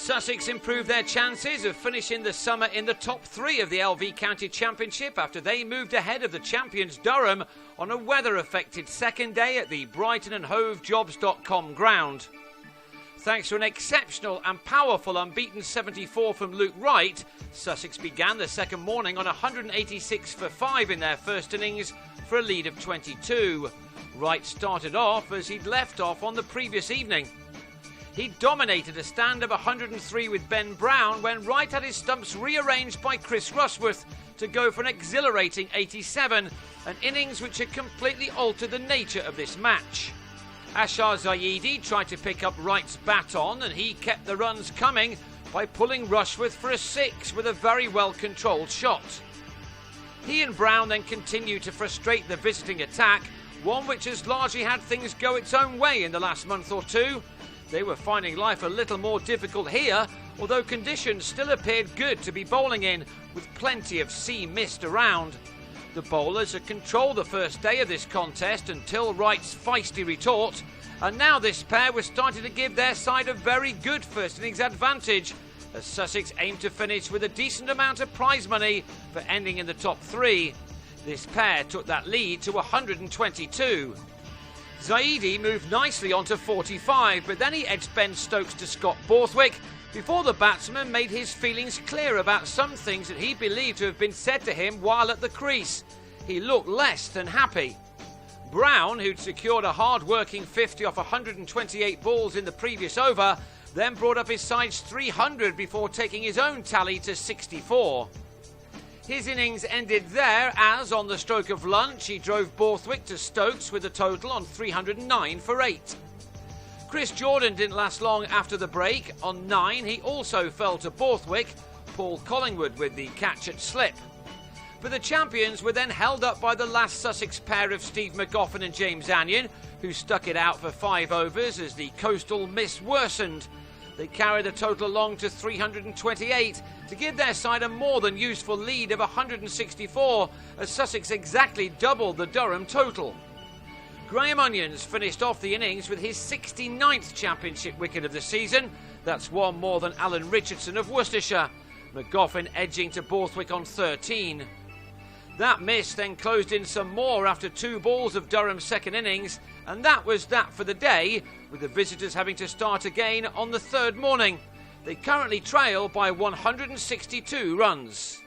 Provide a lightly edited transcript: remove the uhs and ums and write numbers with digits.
Sussex improved their chances of finishing the summer in the top 3 of the LV County Championship after they moved ahead of the champions Durham on a weather-affected second day at the Brighton and Hove Jobs.com ground. Thanks to an exceptional and powerful unbeaten 74 from Wright, Sussex began the second morning on 186 for 5 in their first innings for a lead of 22. Wright started off as he'd left off on the previous evening. He dominated a stand of 103 with Ben Brown when Wright had his stumps rearranged by Chris Rushworth to go for an exhilarating 87, an innings which had completely altered the nature of this match. Ashar Zaidi tried to pick up Wright's baton and he kept the runs coming by pulling Rushworth for a 6 with a very well controlled shot. He and Brown then continued to frustrate the visiting attack, one which has largely had things go its own way in the last month or two. They were finding life a little more difficult here, although conditions still appeared good to be bowling in, with plenty of sea mist around. The bowlers had controlled the first day of this contest until Wright's feisty retort, and now this pair was starting to give their side a very good first innings advantage, as Sussex aimed to finish with a decent amount of prize money for ending in the top 3. This pair took that lead to 122. Zaidi moved nicely on to 45, but then he edged Ben Stokes to Scott Borthwick before the batsman made his feelings clear about some things that he believed to have been said to him while at the crease. He looked less than happy. Brown, who'd secured a hard-working 50 off 128 balls in the previous over, then brought up his side's 300 before taking his own tally to 64. His innings ended there as, on the stroke of lunch, he drove Borthwick to Stokes with a total on 309 for 8. Chris Jordan didn't last long after the break. On 9, he also fell to Borthwick, Paul Collingwood with the catch at slip. But the champions were then held up by the last Sussex pair of Steve McGoffin and James Anion, who stuck it out for 5 overs as the coastal mist worsened. They carried the total along to 328 to give their side a more than useful lead of 164, as Sussex exactly doubled the Durham total. Graham Onions finished off the innings with his 69th championship wicket of the season. That's one more than Alan Richardson of Worcestershire. McGoffin edging to Borthwick on 13. That miss then closed in some more after 2 balls of Durham's second innings, and that was that for the day, with the visitors having to start again on the third morning. They currently trail by 162 runs.